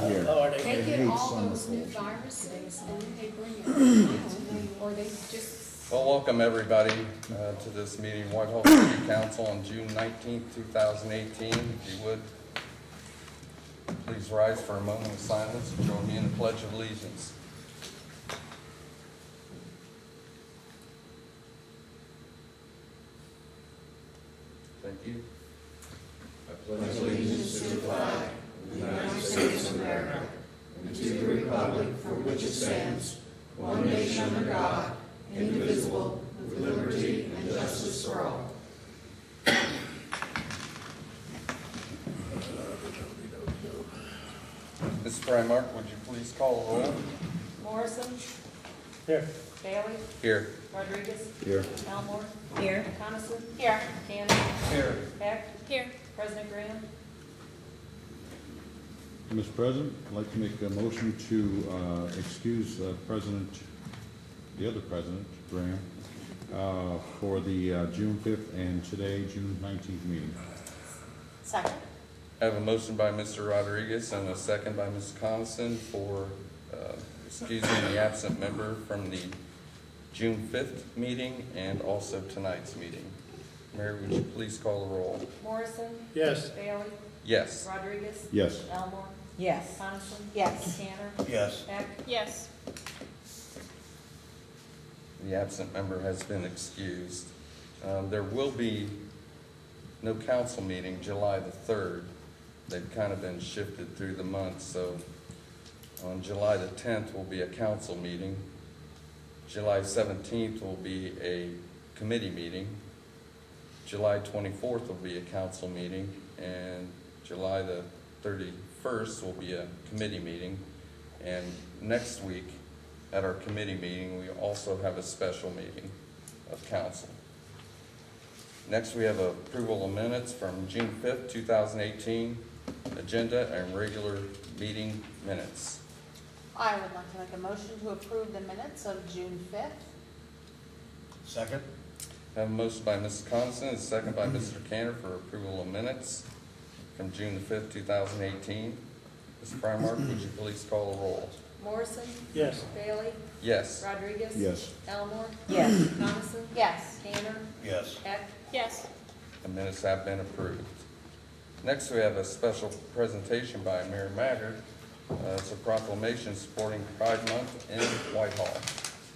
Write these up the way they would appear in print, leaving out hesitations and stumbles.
here. Lord, I They hate get all summer those new cold. viruses and they bring it around, or they just, Well, welcome everybody to this meeting, Whitehall City Council on June 19th, 2018. If you would, please rise for a moment of silence and join me in the Pledge of Allegiance. Thank you. I pledge allegiance to the flag of the United States of America and to the republic for which it stands, one nation under God, indivisible, with liberty and justice for all. Ms. Frymark, would you please call the roll? Morrison, Here. Bailey, Here. Rodriguez, Here. Elmore, here, Coniston. Here. Tanner. Here. Heck. here. President Graham. Mr. President, I'd like to make a motion to excuse the other President, Graham, for the June 5th and today, June 19th meeting. Second. I have a motion by Mr. Rodriguez and a second by Ms. Coniston for excusing the absent member from the June 5th meeting and also tonight's meeting. Mary, would you please call the roll? Morrison, Yes. Bailey, Yes. Rodriguez, Yes. Elmore, Yes. Coniston. Yes. Tanner. Yes. Heck. Yes. The absent member has been excused. There will be no council meeting July the 3rd. They've kind of been shifted through the month, so on July the 10th will be a council meeting. July 17th will be a committee meeting. July 24th will be a council meeting, and July the 31st will be a committee meeting. And next week, at our committee meeting, we also have a special meeting of council. Next, we have approval of minutes from June 5th, 2018, agenda and regular meeting minutes. I would like to make a motion to approve the minutes of June 5th. Second. I have a motion by Mrs. Coniston and a second by Mr. Cantor for approval of minutes from June the 5th, 2018. Ms. Frymark, would you please call the roll? Morrison, Yes. Bailey, Yes. Rodriguez. Yes. Elmore, Yes. Coniston. Yes. Tanner. Yes. Heck. Yes. The minutes have been approved. Next, we have a special presentation by Mayor Maggard. It's a proclamation supporting Pride Month in Whitehall.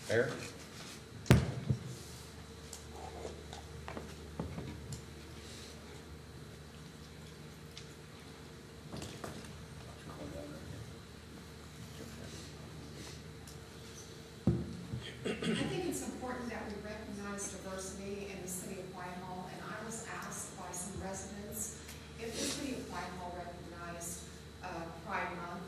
Mayor? I think it's important that we recognize diversity in the city of Whitehall, and I was asked by some residents if the city of Whitehall recognized Pride Month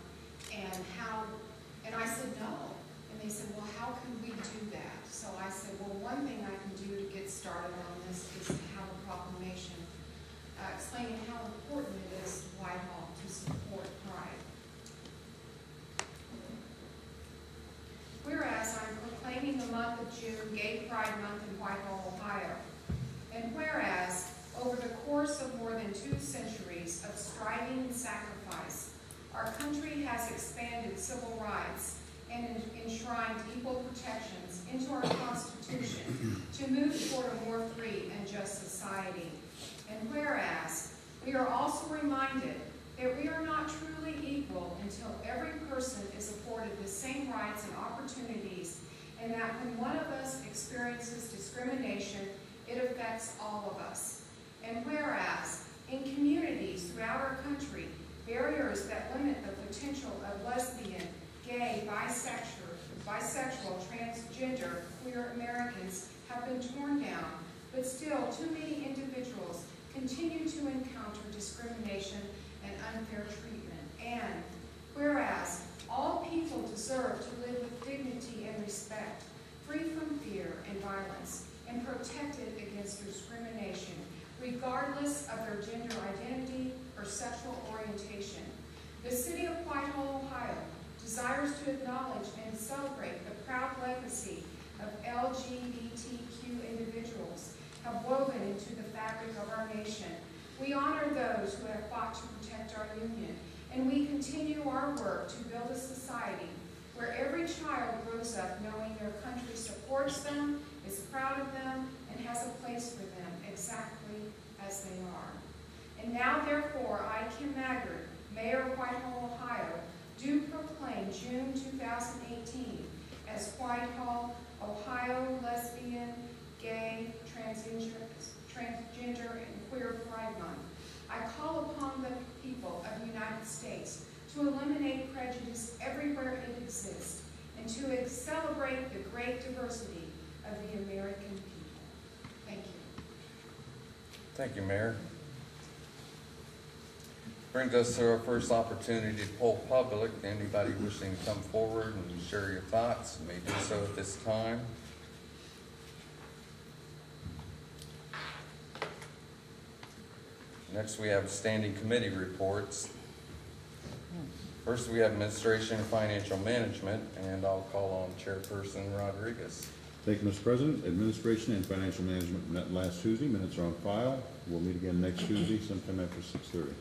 and I said no. And they said, well, how can we do that? So I said, well, one thing I can do to get started on this is to have a proclamation explaining how important it is to Whitehall to support Pride. Whereas I'm proclaiming the month of June Gay Pride Month in Whitehall, Ohio. And whereas, over the course of more than 2 centuries of striving and sacrifice, our country has expanded civil rights and enshrined equal protections into our Constitution to move toward a more free and just society. And whereas, we are also reminded that we are not truly equal until every person is afforded the same rights and opportunities, and that when one of us experiences discrimination, it affects all of us. And whereas, in communities throughout our country, barriers that limit the potential of lesbian, gay, bisexual, transgender, queer Americans have been torn down, but still too many individuals continue to encounter discrimination and unfair treatment. And whereas all people deserve to live with dignity and respect, free from fear and violence, and protected against discrimination, regardless of their gender identity or sexual orientation. The city of Whitehall, Ohio desires to acknowledge and celebrate the proud legacy of LGBTQ individuals have woven into the fabric of our nation. We honor those who have fought to protect our union and we continue our work to build a society where every child grows up knowing their country supports them, is proud of them, and has a place for them exactly as they are. And now, therefore, I, Kim Maggard, Mayor of Whitehall, Ohio, do proclaim June 2018 as Whitehall, Ohio Lesbian, Gay, Transgender, and Queer Pride Month. I call upon the people of the United States to eliminate prejudice everywhere it exists and to celebrate the great diversity of the American people. Thank you. Thank you, Mayor. Brings us to our first opportunity to poll public. Anybody wishing to come forward and share your thoughts may do so at this time. Next, we have standing committee reports. First, we have Administration and Financial Management, and I'll call on Chairperson Rodriguez. Thank you, Mr. President. Administration and Financial Management met last Tuesday. Minutes are on file. We'll meet again next Tuesday sometime after 6:30.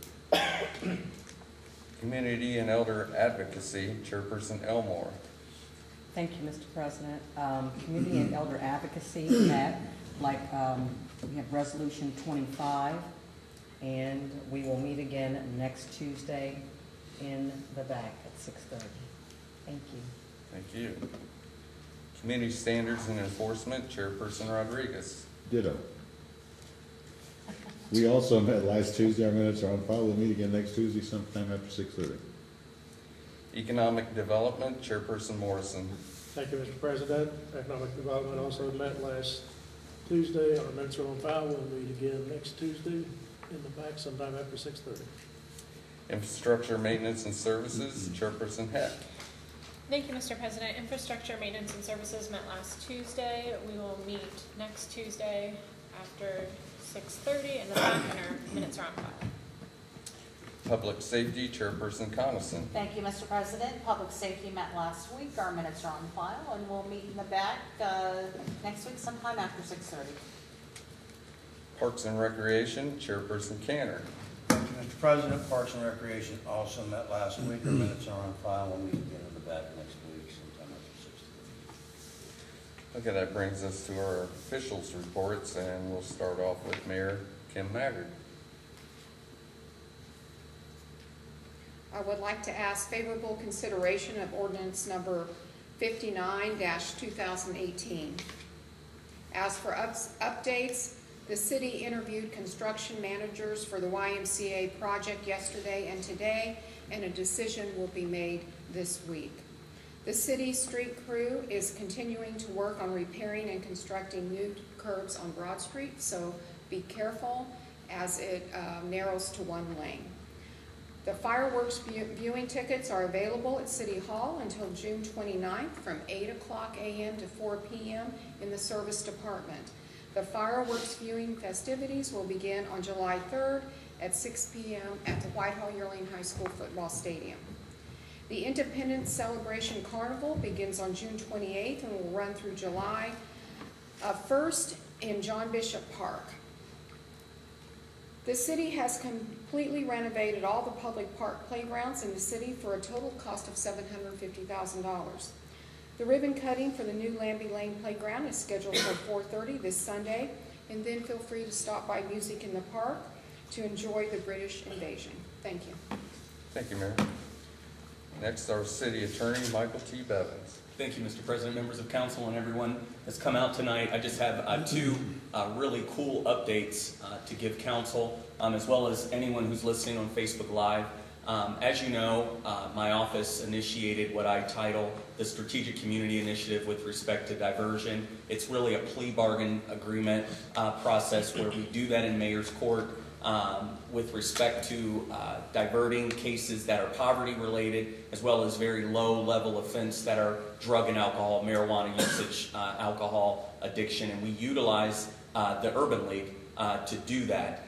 Community and Elder Advocacy, Chairperson Elmore. Thank you, Mr. President. Community and Elder Advocacy met, we have Resolution 25, and we will meet again next Tuesday in the back at 6:30. Thank you. Thank you. Community Standards and Enforcement, Chairperson Rodriguez. Ditto. We also met last Tuesday. Our minutes are on file. We'll meet again next Tuesday sometime after 6:30. Economic Development, Chairperson Morrison. Thank you, Mr. President. Economic Development also met last Tuesday. Our minutes are on file. We'll meet again next Tuesday in the back sometime after 6:30. Infrastructure Maintenance and Services, Chairperson Heck. Thank you, Mr. President. Infrastructure Maintenance and Services met last Tuesday. We will meet next Tuesday after 6:30 in the back, and our minutes are on file. Public Safety, Chairperson Coniston. Thank you, Mr. President. Public Safety met last week. Our minutes are on file, and we'll meet in the back next week sometime after 6:30. Parks and Recreation, Chairperson Canner. Thank you, Mr. President. Parks and Recreation also met last week. Our minutes are on file. We'll meet again in the back next week sometime after 6:30. Okay, that brings us to our officials' reports, and we'll start off with Mayor Kim Maggard. I would like to ask favorable consideration of ordinance number 59-2018. As for updates, the city interviewed construction managers for the YMCA project yesterday and today, and a decision will be made this week. The city street crew is continuing to work on repairing and constructing new curbs on Broad Street, so be careful as it narrows to one lane. The fireworks viewing tickets are available at City Hall until June 29th from 8 o'clock a.m. to 4 p.m. in the service department. The fireworks viewing festivities will begin on July 3rd at 6 p.m. at the Whitehall Yearling High School football stadium. The Independence Celebration Carnival begins on June 28th and will run through July 1st in John Bishop Park. The city has completely renovated all the public park playgrounds in the city for a total cost of $750,000. The ribbon cutting for the new Lambie Lane playground is scheduled for 4:30 this Sunday, and then feel free to stop by Music in the Park to enjoy the British invasion. Thank you. Thank you, Mayor. Next, our City Attorney, Michael T. Bevins. Thank you, Mr. President, members of council, and everyone that's come out tonight. I just have two really cool updates to give council, as well as anyone who's listening on Facebook Live. As you know, my office initiated what I title the Strategic Community Initiative with respect to diversion. It's really a plea bargain agreement process where we do that in mayor's court with respect to diverting cases that are poverty related, as well as very low level offense that are drug and alcohol, marijuana usage, alcohol addiction, and we utilize the Urban League to do that.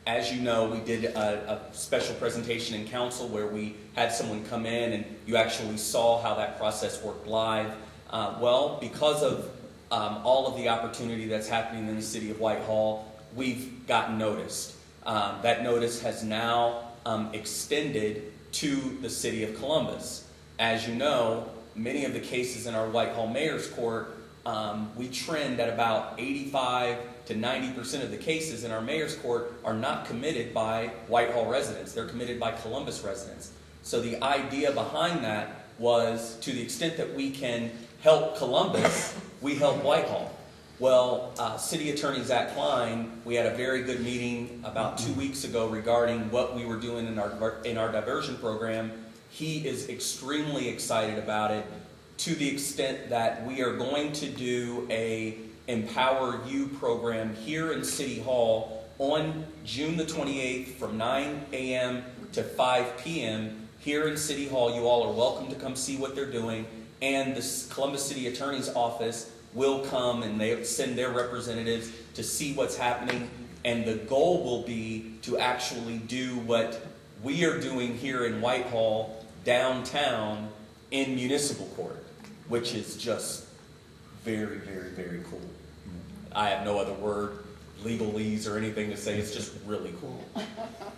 As you know, we did a special presentation in council where we had someone come in and you actually saw how that process worked live. Well, because of all of the opportunity that's happening in the city of Whitehall, we've gotten noticed. That notice has now extended to the city of Columbus. As you know, many of the cases in our Whitehall Mayor's Court, we trend at about 85 to 90% of the cases in our Mayor's Court are not committed by Whitehall residents. They're committed by Columbus residents. So the idea behind that was, to the extent that we can help Columbus, we help Whitehall. Well, City Attorney Zach Klein, we had a very good meeting about 2 weeks ago regarding what we were doing in our diversion program. He is extremely excited about it, to the extent that we are going to do a Empower You program here in City Hall on June the 28th from 9 a.m. to 5 p.m. here in City Hall. You all are welcome to come see what they're doing, and the Columbus City Attorney's Office will come and they send their representatives to see what's happening, and the goal will be to actually do what we are doing here in Whitehall downtown in municipal court, which is just very, very, very cool. I have no other word, legalese or anything to say. It's just really cool.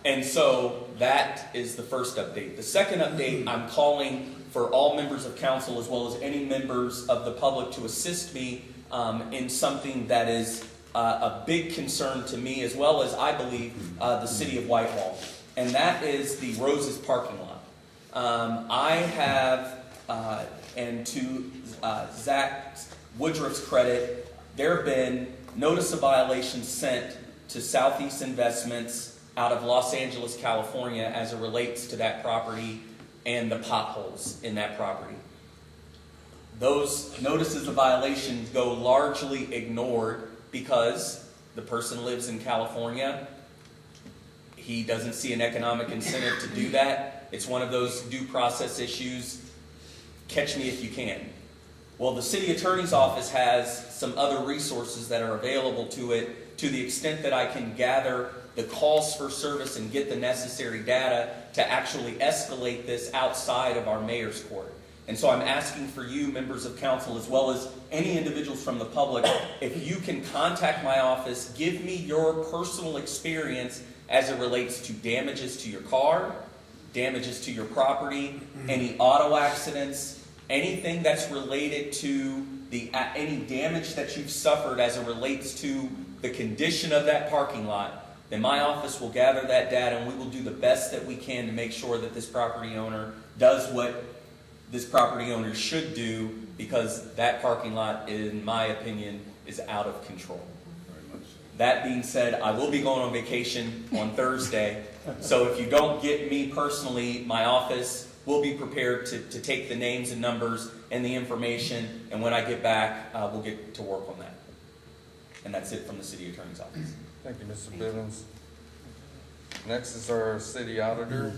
And so that is the first update. The second update, I'm calling for all members of council as well as any members of the public to assist me in something that is a big concern to me, as well as, I believe, the city of Whitehall. And that is the Roses parking lot. I have, and to Zach Woodruff's credit, there have been notice of violations sent to Southeast Investments out of Los Angeles, California, as it relates to that property and the potholes in that property. Those notices of violations go largely ignored because the person lives in California. He doesn't see an economic incentive to do that. It's one of those due process issues. Catch me if you can. Well, the city attorney's office has some other resources that are available to it, to the extent that I can gather the calls for service and get the necessary data to actually escalate this outside of our mayor's court. And so I'm asking for you, members of council, as well as any individuals from the public, if you can contact my office, give me your personal experience as it relates to damages to your car, damages to your property, any auto accidents, anything that's related to any damage that you've suffered as it relates to the condition of that parking lot, then my office will gather that data and we will do the best that we can to make sure that this property owner does what this property owner should do, because that parking lot, in my opinion, is out of control. That being said, I will be going on vacation on Thursday, so if you don't get me personally, my office will be prepared to take the names and numbers and the information, and when I get back, we'll get to work on that. And that's it from the city attorney's office. Thank you, Mr. Bivens. Next is our city auditor,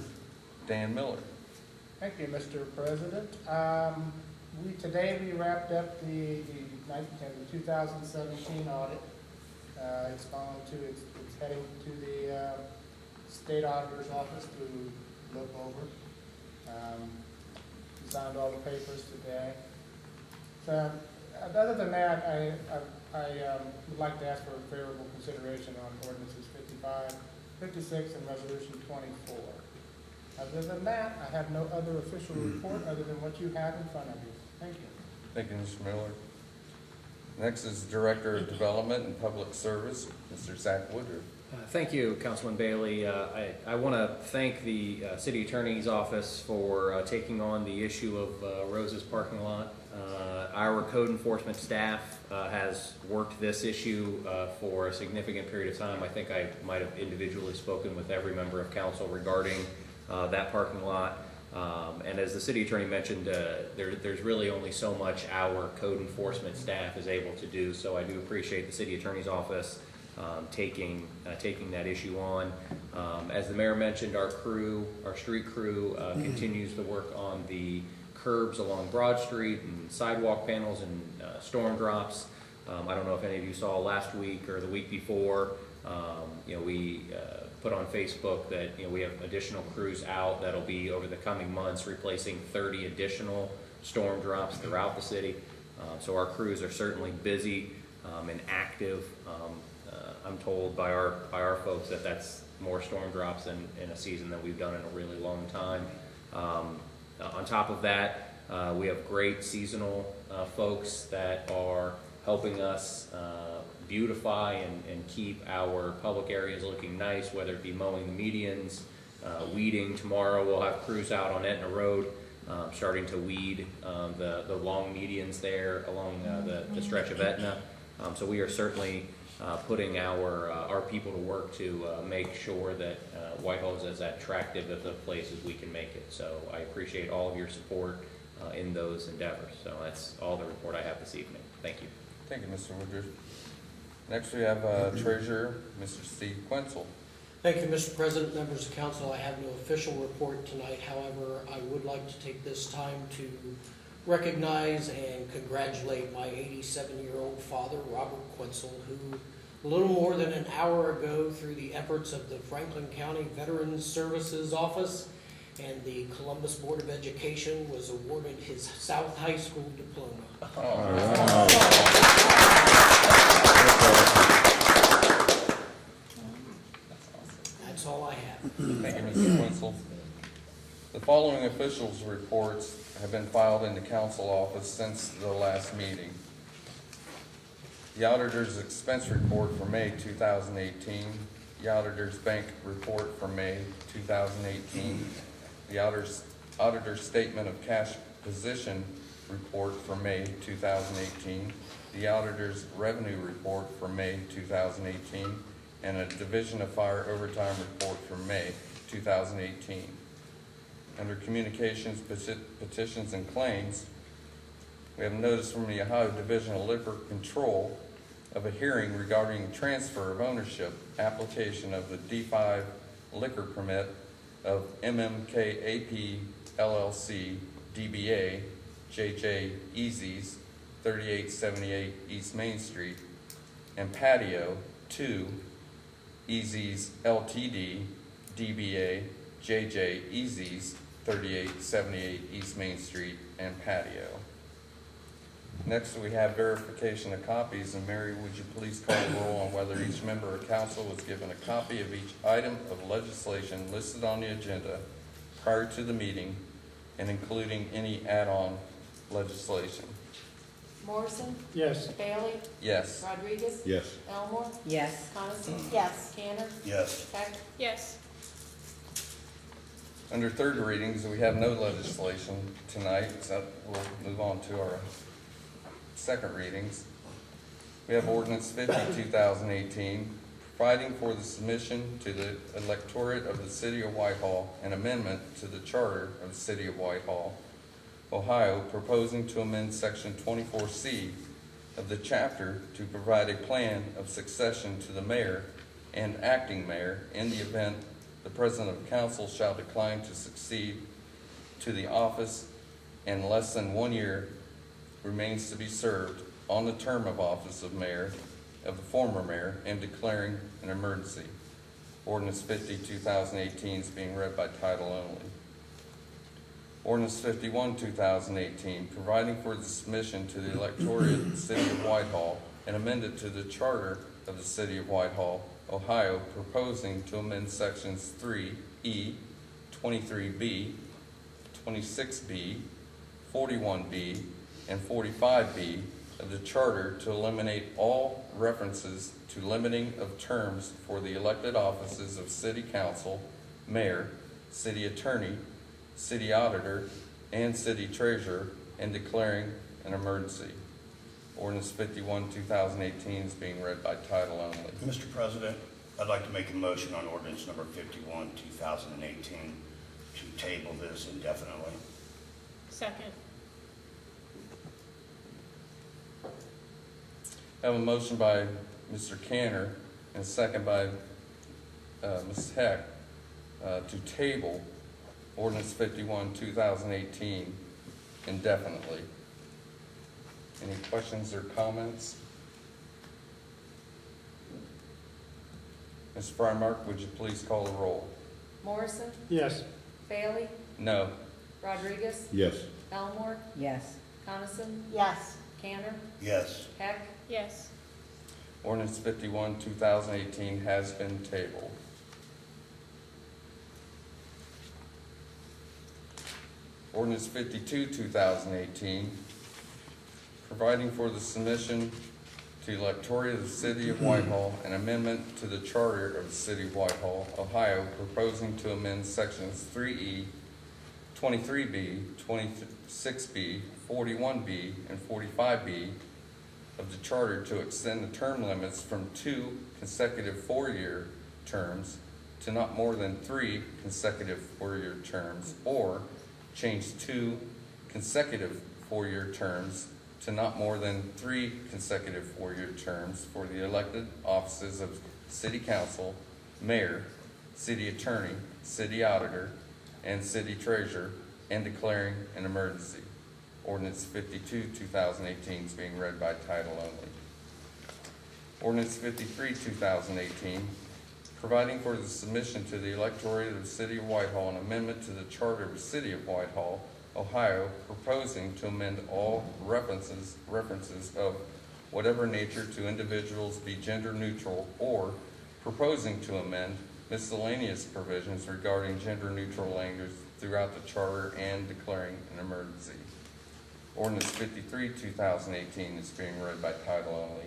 Dan Miller. Thank you, Mr. President. Today we wrapped up the 2017 audit. It's heading to the state auditor's office to look over. We signed all the papers today. So, other than that, I would like to ask for a favorable consideration on ordinances 55, 56, and resolution 24. Other than that, I have no other official report other than what you have in front of you. Thank you. Thank you, Mr. Miller. Next is Director of Development and Public Service, Mr. Zach Woodruff. Thank you, Councilman Bailey. I want to thank the City Attorney's Office for taking on the issue of Rose's parking lot. Our code enforcement staff has worked this issue for a significant period of time. I think I might have individually spoken with every member of council regarding that parking lot. And as the city attorney mentioned, there's really only so much our code enforcement staff is able to do. So I do appreciate the city attorney's office taking that issue on. As the mayor mentioned, our street crew continues to work on the curbs along Broad Street and sidewalk panels and storm drops. I don't know if any of you saw last week or the week before, we put on Facebook that we have additional crews out that'll be over the coming months replacing 30 additional storm drops throughout the city. So our crews are certainly busy and active. I'm told by our folks that more storm drops in a season than we've done in a really long time. On top of that, we have great seasonal folks that are helping us beautify and keep our public areas looking nice, whether it be mowing the medians, weeding. Tomorrow we'll have crews out on Etna Road starting to weed the long medians there along the stretch of Etna. So we are certainly putting our people to work to make sure that Whitehall is as attractive of a place as we can make it. So I appreciate all of your support in those endeavors. So that's all the report I have this evening. Thank you. Thank you, Mr. Woodruff. Next, we have Treasurer, Mr. Steve Quinzel. Thank you, Mr. President, members of council. I have no official report tonight. However, I would like to take this time to recognize and congratulate my 87-year-old father, Robert Quinzel, who a little more than an hour ago, through the efforts of the Franklin County Veterans Services Office and the Columbus Board of Education, was awarded his South High School diploma. That's all I have. Thank you, Mr. Quinzel. The following officials' reports have been filed in the council office since the last meeting. The auditor's expense report for May 2018, the auditor's bank report for May 2018, the auditor's statement of cash position report for May 2018, the auditor's revenue report for May 2018, and a Division of Fire overtime report for May 2018. Under communications, petitions, and claims, we have notice from the Ohio Division of Liquor Control of a hearing regarding transfer of ownership application of the D5 liquor permit of MMKAP LLC DBA JJ Easy's 3878 East Main Street and patio to Easy's LTD DBA JJ Easy's 3878 East Main Street and patio. Next, we have verification of copies, and Mary, would you please call the roll on whether each member of council was given a copy of each item of legislation listed on the agenda prior to the meeting, and including any add-on legislation? Morrison, Yes. Bailey, Yes. Rodriguez, Yes. Elmore, Yes. Coniston, Yes. Tanner, Yes. Heck, Yes. Under third readings, we have no legislation tonight, so we'll move on to our second readings. We have ordinance 50, 2018, providing for the submission to the electorate of the city of Whitehall, an amendment to the charter of the city of Whitehall, Ohio, proposing to amend section 24C of the chapter to provide a plan of succession to the mayor and acting mayor in the event the president of council shall decline to succeed to the office and less than 1 year remains to be served on the term of office of mayor of the former mayor and declaring an emergency. Ordinance 50, 2018 is being read by title only. Ordinance 51, 2018, providing for the submission to the electorate of the city of Whitehall and amended to the charter of the city of Whitehall, Ohio, proposing to amend sections 3E, 23B, 26B, 41B, and 45B of the charter to eliminate all references to limiting of terms for the elected offices of city council, mayor, city attorney, city auditor, and city treasurer, and declaring an emergency. Ordinance 51, 2018 is being read by title only. Mr. President, I'd like to make a motion on ordinance number 51, 2018 to table this indefinitely. Second. I have a motion by Mr. Cantor and a second by Ms. Heck to table ordinance 51, 2018 indefinitely. Any questions or comments? Ms. Frymark, would you please call the roll? Morrison, Yes. Bailey, No. Rodriguez, Yes. Elmore, Yes. Coniston, Yes. Tanner, Yes. Heck, Yes. Ordinance 51, 2018 has been tabled. Ordinance 52, 2018, providing for the submission to the electorate of the City of Whitehall an amendment to the Charter of the City of Whitehall, Ohio, proposing to amend sections 3E, 23B, 26B, 41B, and 45B of the Charter to extend the term limits from 2 consecutive 4-year terms to not more than 3 consecutive 4-year terms, or change 2 consecutive 4-year terms to not more than 3 consecutive 4-year terms for the elected offices of City Council, Mayor, City Attorney, City Auditor, and City Treasurer, and declaring an emergency. Ordinance 52, 2018 is being read by title only. Ordinance 53, 2018, providing for the submission to the electorate of the City of Whitehall an amendment to the Charter of the City of Whitehall, Ohio, proposing to amend all references of whatever nature to individuals be gender neutral, or proposing to amend miscellaneous provisions regarding gender neutral language throughout the Charter and declaring an emergency. Ordinance 53, 2018 is being read by title only.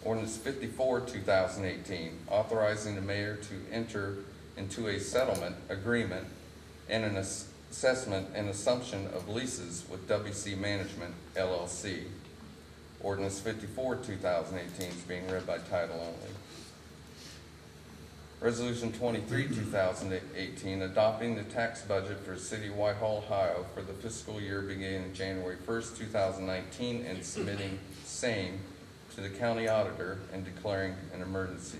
Ordinance 54, 2018, authorizing the mayor to enter into a settlement agreement and an assessment and assumption of leases with WC Management, LLC. Ordinance 54, 2018 is being read by title only. Resolution 23, 2018, adopting the tax budget for City of Whitehall, Ohio for the fiscal year beginning January 1st, 2019, and submitting same to the county auditor and declaring an emergency.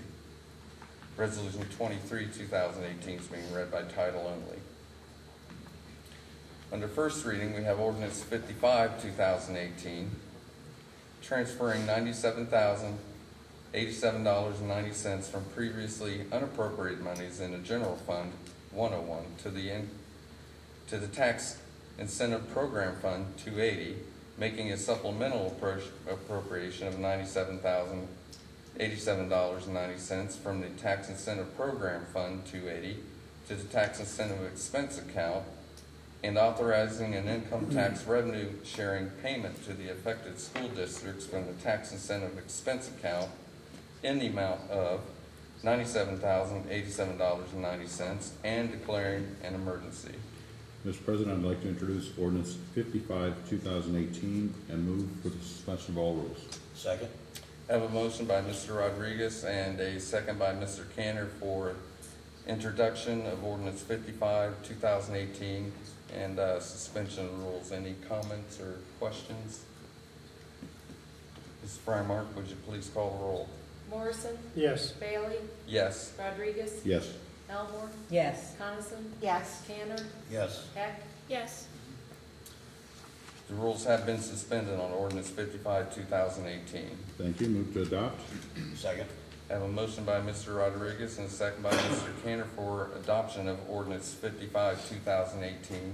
Resolution 23, 2018 is being read by title only. Under first reading, we have Ordinance 55, 2018, transferring $97,087.90 from previously unappropriated monies in the General Fund 101 to the Tax Incentive Program Fund 280, making a supplemental appropriation of $97,087.90 from the Tax Incentive Program Fund 280 to the Tax Incentive Expense Account, and authorizing an income tax revenue sharing payment to the affected school districts from the Tax Incentive Expense Account in the amount of $97,087.90 and declaring an emergency. Mr. President, I'd like to introduce ordinance 55, 2018, and move for the suspension of all rules. Second. I have a motion by Mr. Rodriguez and a second by Mr. Cantor for introduction of ordinance 55, 2018, and suspension of rules. Any comments or questions? Ms. Frymark, would you please call the roll? Morrison, Yes. Bailey, Yes. Rodriguez, Yes. Elmore, Yes. Coniston, Yes. Tanner, Yes. Heck, Yes. The rules have been suspended on ordinance 55, 2018. Thank you. Move to adopt. Second. I have a motion by Mr. Rodriguez and a second by Mr. Cantor for adoption of ordinance 55, 2018.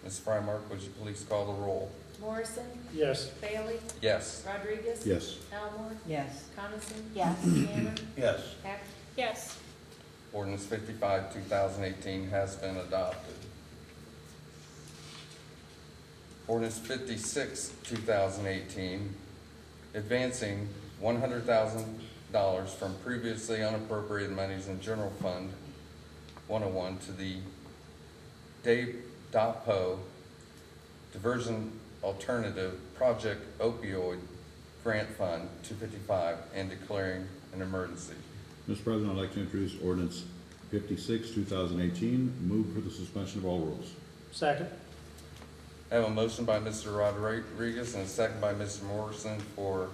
Ms. Frymark, would you please call the roll? Morrison, Yes. Bailey, Yes. Rodriguez, Yes. Elmore, Yes. Coniston, Yes. Tanner, Yes. Heck, Yes. Ordinance 55, 2018 has been adopted. Ordinance 56, 2018, advancing $100,000 from previously unappropriated monies in General Fund 101 to the DAPO Diversion Alternative Project Opioid Grant Fund 255 and declaring an emergency. Mr. President, I'd like to introduce ordinance 56, 2018, move for the suspension of all rules. Second. I have a motion by Mr. Rodriguez and a second by Mr. Morrison for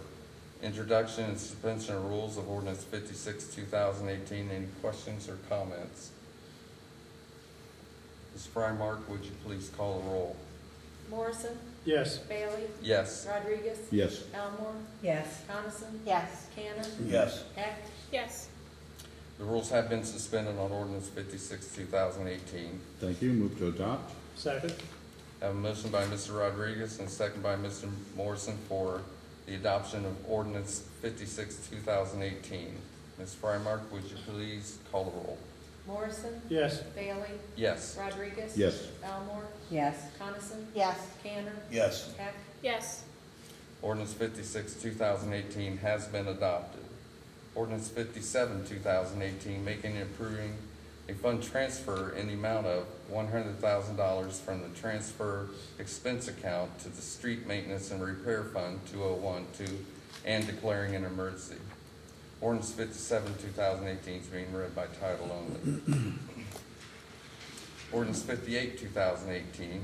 introduction and suspension of rules of ordinance 56, 2018. Any questions or comments? Ms. Frymark, would you please call the roll? Morrison, Yes. Bailey, Yes. Rodriguez, Yes. Elmore, Yes. Coniston, Yes. Tanner, Yes. Heck, Yes. The rules have been suspended on ordinance 56, 2018. Thank you. Move to adopt. Second. I have a motion by Mr. Rodriguez and a second by Mr. Morrison for the adoption of ordinance 56, 2018. Ms. Frymark, would you please call the roll? Morrison, Yes. Bailey, Yes. Rodriguez. Yes. Elmore, Yes. Coniston, Yes. Tanner, Yes. Heck. Yes. Ordinance 56, 2018 has been adopted. Ordinance 57, 2018, making and approving a fund transfer in the amount of $100,000 from the transfer expense account to the Street Maintenance and Repair Fund 2012 and declaring an emergency. Ordinance 57, 2018 is being read by title only. Ordinance 58, 2018,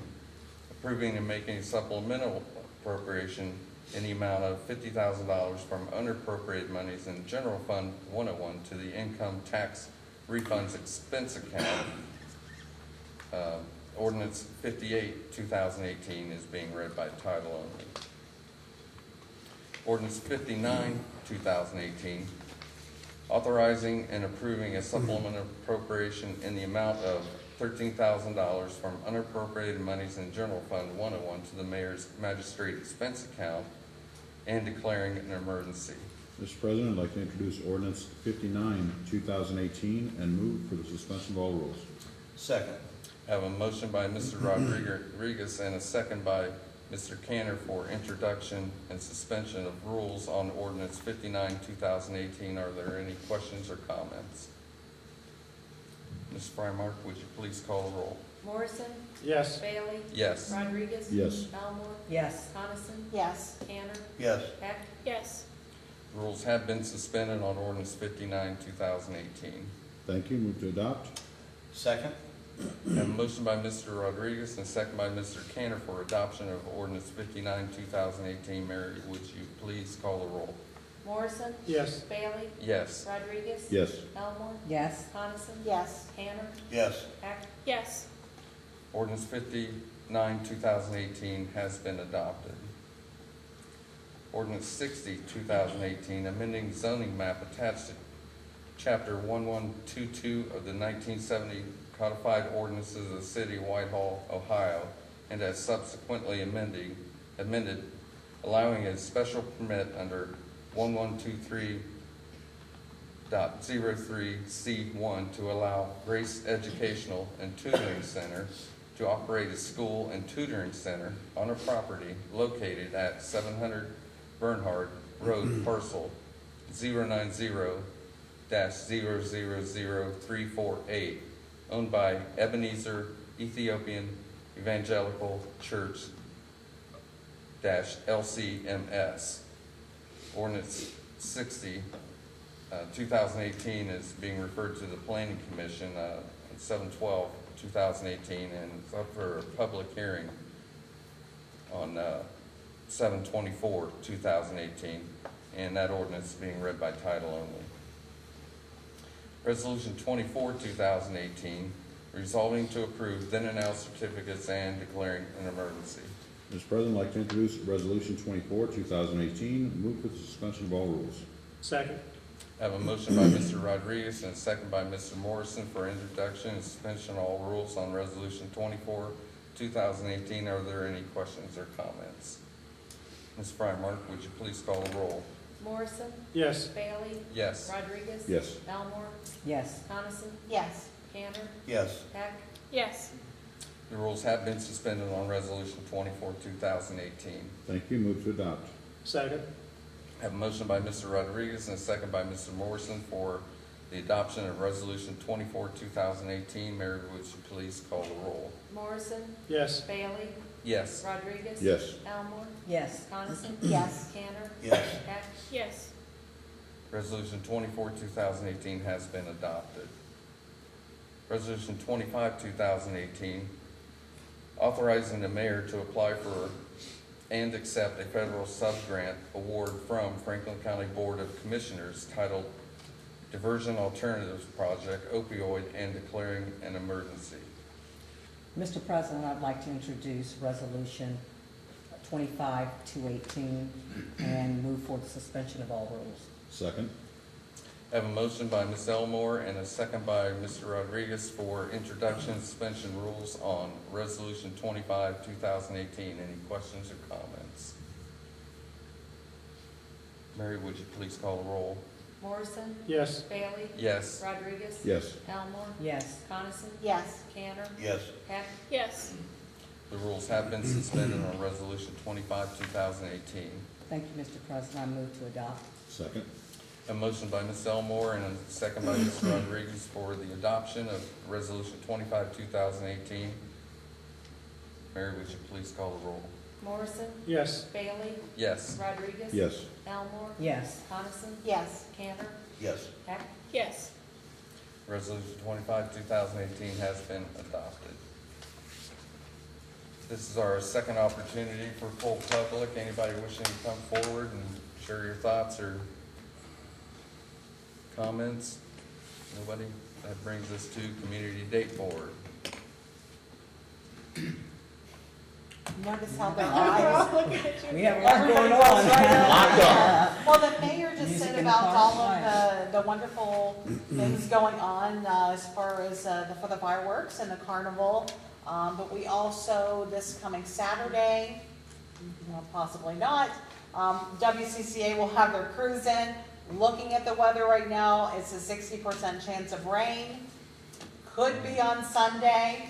approving and making a supplemental appropriation in the amount of $50,000 from unappropriated monies in General Fund 101 to the Income Tax Refunds Expense Account. Ordinance 58, 2018 is being read by title only. Ordinance 59, 2018, authorizing and approving a supplemental appropriation in the amount of $13,000 from unappropriated monies in General Fund 101 to the Mayor's Magistrate Expense Account and declaring an emergency. Mr. President, I'd like to introduce ordinance 59, 2018, and move for the suspension of all rules. Second. I have a motion by Mr. Rodriguez and a second by Mr. Cantor for introduction and suspension of rules on ordinance 59, 2018. Are there any questions or comments? Ms. Frymark, would you please call the roll? Morrison, Yes. Bailey, Yes. Rodriguez. Yes. Elmore, Yes. Coniston, Yes. Tanner, Yes. Heck. Yes. Rules have been suspended on ordinance 59, 2018. Thank you. Move to adopt. Second. I have a motion by Mr. Rodriguez and a second by Mr. Cantor for adoption of ordinance 59, 2018. Mary, would you please call the roll? Morrison, Yes. Bailey, Yes. Rodriguez. Yes. Elmore, Yes. Coniston, Yes. Tanner, Yes. Heck. Yes. Ordinance 59, 2018 has been adopted. Ordinance 60, 2018, amending zoning map attached to Chapter 1122 of the 1970 Codified Ordinances of the City of Whitehall, Ohio, and as subsequently amended, allowing a special permit under 1123.03C1 to allow Grace Educational and Tutoring Center to operate a school and tutoring center on a property located at 700 Bernhard Road, parcel 090-000348, owned by Ebenezer Ethiopian Evangelical Church LCMS. Ordinance 60, 2018 is being referred to the Planning Commission on 7/12/2018, and it's up for a public hearing on 7/24/2018, and that ordinance is being read by title only. Resolution 24, 2018, resolving to approve then and now certificates and declaring an emergency. Mr. President, I'd like to introduce resolution 24, 2018, and move for the suspension of all rules. Second. I have a motion by Mr. Rodriguez and a second by Mr. Morrison for introduction and suspension of all rules on resolution 24, 2018. Are there any questions or comments? Ms. Frymark, would you please call the roll? Morrison, Yes. Bailey, Yes. Rodriguez. Yes. Elmore, Yes. Coniston, Yes. Tanner, Yes. Heck. Yes. The rules have been suspended on resolution 24, 2018. Thank you. Move to adopt. Second. I have a motion by Mr. Rodriguez and a second by Mr. Morrison for the adoption of resolution 24, 2018. Mary, would you please call the roll? Morrison, Yes. Bailey, Yes. Rodriguez. Yes. Elmore, Yes. Coniston. Yes. Tanner. Yes. Heck. Yes. Resolution 24, 2018 has been adopted. Resolution 25, 2018, authorizing the mayor to apply for and accept a federal sub-grant award from Franklin County Board of Commissioners titled Diversion Alternatives Project Opioid and declaring an emergency. Mr. President, I'd like to introduce Resolution 25-218 and move for the suspension of all rules. Second. I have a motion by Ms. Elmore and a second by Mr. Rodriguez for introduction and suspension rules on Resolution 25, 2018. Any questions or comments? Mary, would you please call the roll? Morrison, Yes. Bailey, Yes. Rodriguez. Yes. Elmore, Yes. Coniston, Yes. Cantor, Yes. Heck. Yes. The rules have been suspended on Resolution 25, 2018. Thank you, Mr. President. I move to adopt. Second. A motion by Ms. Elmore and a second by Mr. Rodriguez for the adoption of Resolution 25, 2018. Mary, would you please call the roll? Morrison, Yes. Bailey, Yes. Rodriguez. Yes. Elmore, Yes. Coniston, Yes. Cantor, Yes. Heck. Yes. Resolution 25, 2018 has been adopted. This is our second opportunity for full public. Anybody wishing to come forward and share your thoughts or comments? Nobody? That brings us to Community Date Board. Notice how their eyes. We have a lot Everybody going goes on. right up. Well, the mayor just Music said in the about park, all right. of the wonderful things going on as far as for the fireworks and the carnival. But we also, this coming Saturday, well, possibly not, WCCA will have their crews in. Looking at the weather right now, it's a 60% chance of rain. Could be on Sunday.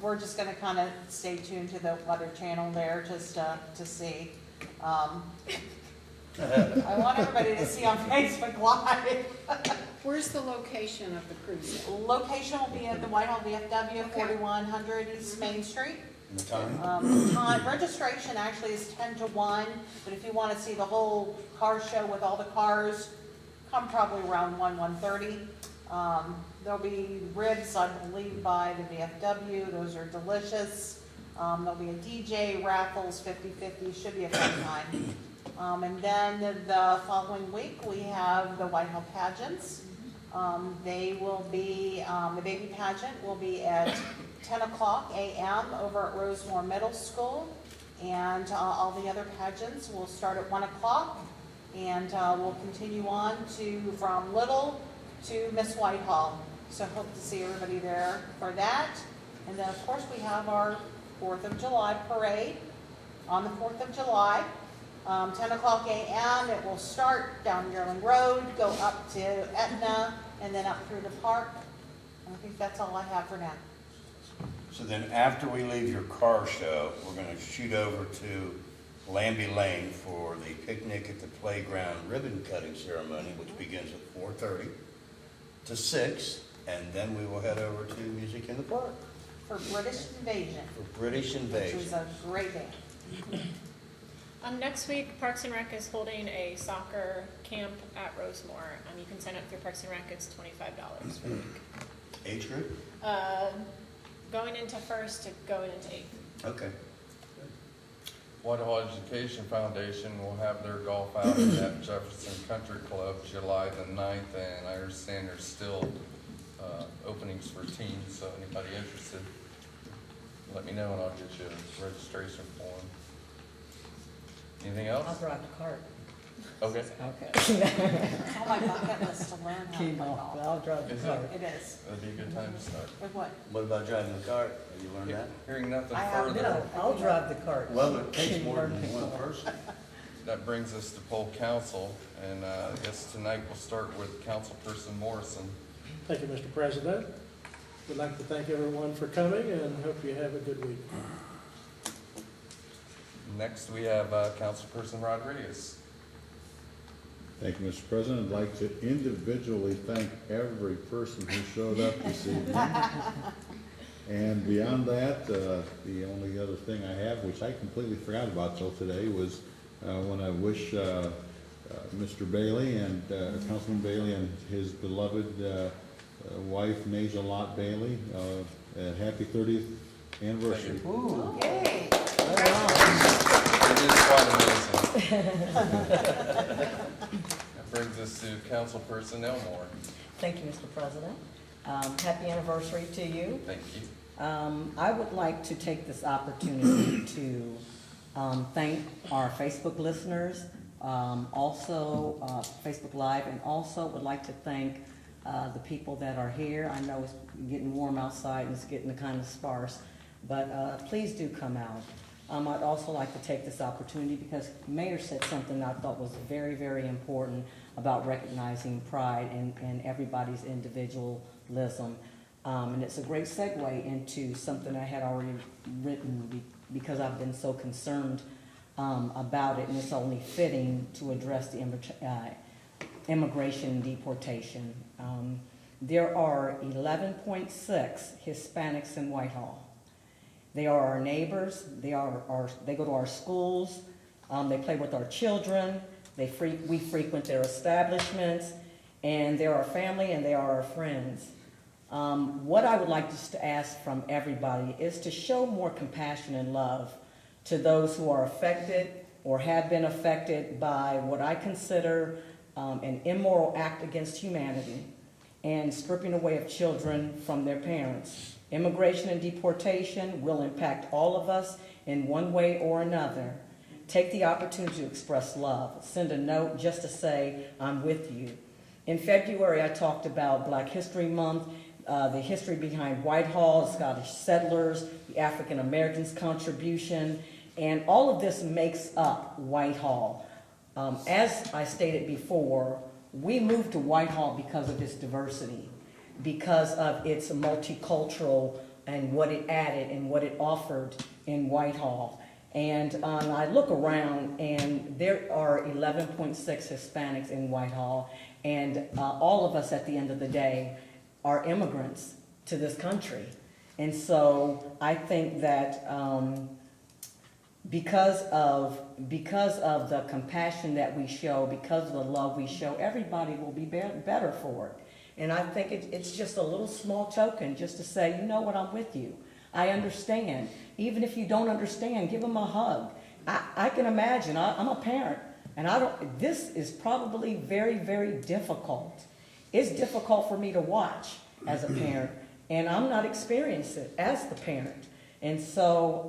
We're just gonna kind of stay tuned to the Weather Channel there just to see. I want everybody to see on Facebook Live. Where's the location of the cruise? Location will be at the Whitehall VFW, Okay. 4100 East Main Street. And the time? Time, registration actually is 10 to 1, but if you want to see the whole car show with all the cars, come probably around 1:30. There'll be ribs, I believe, by the VFW. Those are delicious. There'll be a DJ, raffles, 50/50, should be a fun time. And then the following week, we have the Whitehall pageants. They will be, the baby pageant will be at 10 o'clock a.m. over at Rosemore Middle School. And all the other pageants will start at 1 o'clock. And we'll continue on from Little to Miss Whitehall. So hope to see everybody there for that. And then, of course, we have our 4th of July parade on the 4th of July. 10 o'clock a.m. It will start down Yearling Road, go up to Etna, and then up through the park. And I think that's all I have for now. So then after we leave your car show, we're gonna shoot over to Lambie Lane for the picnic at the playground ribbon cutting ceremony, which begins at 4:30 to 6, and then we will head over to Music in the Park For British Invasion, for British which Invasion. is a great band. Next week, Parks and Rec is holding a soccer camp at Rosemore. You can sign up through Parks and Rec. It's $25 for the week. Age group? Going into first to going into eighth. Okay. Whitehall Education Foundation will have their golf outing at Jefferson Country Club July the 9th, and I understand there's still openings for teams, so anybody interested, let me know and I'll get you a registration form. Anything else? I'll drive the cart. Okay. Okay. It's on my bucket list to learn how to play Keep on, golf. I'll drive the Is it? cart. It is. That'd be a good time to start. With what? What about driving the cart? Have you learned that? Hearing nothing I have further, no. I'll drive the cart. Well, it takes more than one person. that brings us to poll council, and I guess tonight we'll start with Councilperson Morrison. Thank you, Mr. President. We'd like to thank everyone for coming and hope you have a good week. Next, we have Councilperson Rodriguez. Thank you, Mr. President. I'd like to individually thank every person who showed up this evening. And beyond that, the only other thing I have, which I completely forgot about till today, was I want to wish Mr. Bailey and Councilman Bailey and his beloved wife, Naja Lott Bailey, a happy 30th anniversary. Ooh. Yay! It is quite amazing. That brings us to Councilperson Elmore. Thank you, Mr. President. Happy anniversary to you. Thank you. I would like to take this opportunity to thank our Facebook listeners, also Facebook Live, and also would like to thank the people that are here. I know it's getting warm outside and it's getting kind of sparse, but please do come out. I'd also like to take this opportunity because Mayor said something I thought was very, very important about recognizing pride in everybody's individualism. And it's a great segue into something I had already written because I've been so concerned about it, and it's only fitting to address the immigration and deportation. There are 11.6 Hispanics in Whitehall. They are our neighbors. They go to our schools. They play with our children. We frequent their establishments, and they're our family and they are our friends. What I would like just to ask from everybody is to show more compassion and love to those who are affected or have been affected by what I consider an immoral act against humanity and stripping away of children from their parents. Immigration and deportation will impact all of us in one way or another. Take the opportunity to express love. Send a note just to say, I'm with you. In February, I talked about Black History Month, the history behind Whitehall, Scottish settlers, the African Americans' contribution, and all of this makes up Whitehall. As I stated before, we moved to Whitehall because of its diversity, because of its multicultural and what it added and what it offered in Whitehall. And I look around and there are 11.6 Hispanics in Whitehall, and all of us at the end of the day are immigrants to this country. And so I think that because of the compassion that we show, because of the love we show, everybody will be better for it. And I think it's just a little small token just to say, you know what, I'm with you. I understand. Even if you don't understand, give them a hug. I can imagine, I'm a parent, and this is probably very, very difficult. It's difficult for me to watch as a parent, and I'm not experiencing it as the parent. And so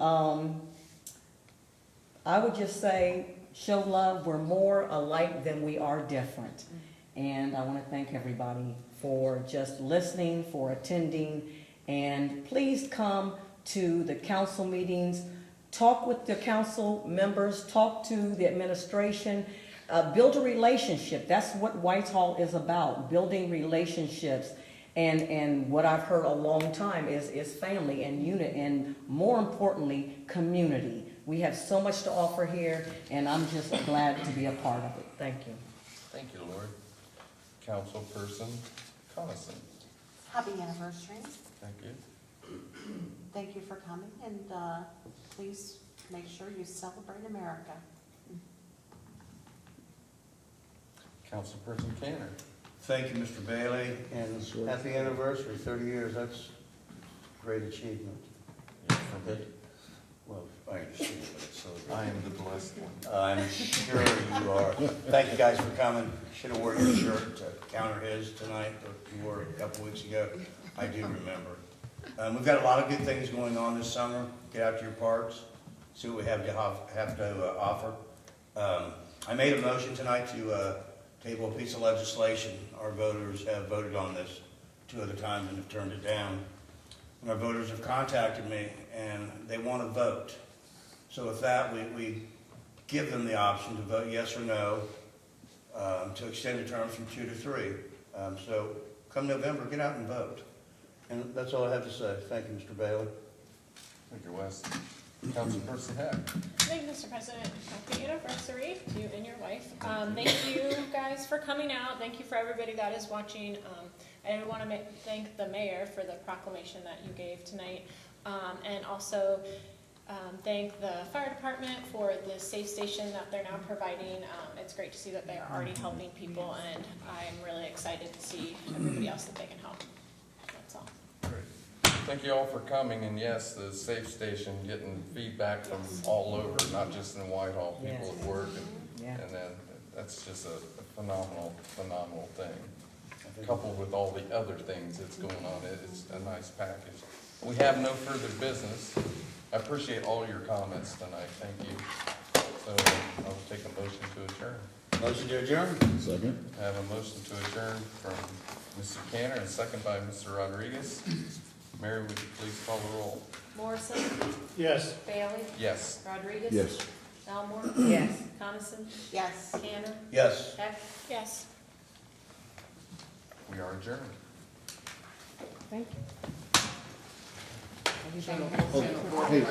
I would just say, show love. We're more alike than we are different. And I want to thank everybody for just listening, for attending, and please come to the council meetings, talk with the council members, talk to the administration, build a relationship. That's what Whitehall is about, building relationships. And what I've heard a long time is family and unit, and more importantly, community. We have so much to offer here, and I'm just glad to be a part of it. Thank you. Thank you, Lord. Councilperson Coniston. Happy anniversary. Thank you. Thank you for coming, and please make sure you celebrate America. Councilperson Canner. Thank you, Mr. Bailey, and happy anniversary, 30 years, that's a great achievement. Yeah, for me. Well, I understand, but it's so. I am the blessed one. I'm sure you are. Thank you guys for coming. Should have worn your shirt to counter his tonight, but you wore it a couple weeks ago. I do remember. We've got a lot of good things going on this summer. Get out to your parks, see what we have to offer. I made a motion tonight to table a piece of legislation. Our voters have voted on this 2 other times and have turned it down. And our voters have contacted me and they want to vote. So with that, we give them the option to vote yes or no to extend the terms from 2 to 3. So come November, get out and vote. And that's all I have to say. Thank you, Mr. Bailey. Thank you, Wes. Councilperson Heck. Thank you, Mr. President. Happy anniversary to you and your wife. Thank you guys for coming out. Thank you for everybody that is watching. I want to thank the mayor for the proclamation that you gave tonight. And also thank the fire department for the safe station that they're now providing. It's great to see that they are already helping people, and I'm really excited to see everybody else that they can help. That's all. Great. Thank you all for coming, and yes, the safe station, getting feedback from all over, not just in Whitehall, people at work, and then that's just a phenomenal thing. Coupled with all the other things that's going on, it's a nice package. We have no further business. I appreciate all your comments tonight, thank you. So I will take a motion to adjourn. Motion to adjourn. Second. I have a motion to adjourn from Mr. Canner and second by Mr. Rodriguez. Mary, would you please call the roll? Morrison, Yes. Bailey, Yes. Rodriguez. Yes. Elmore, Yes. Coniston, Yes. Tanner, Yes. Heck. Yes. We are adjourned. Thank you. Everybody have a Hey.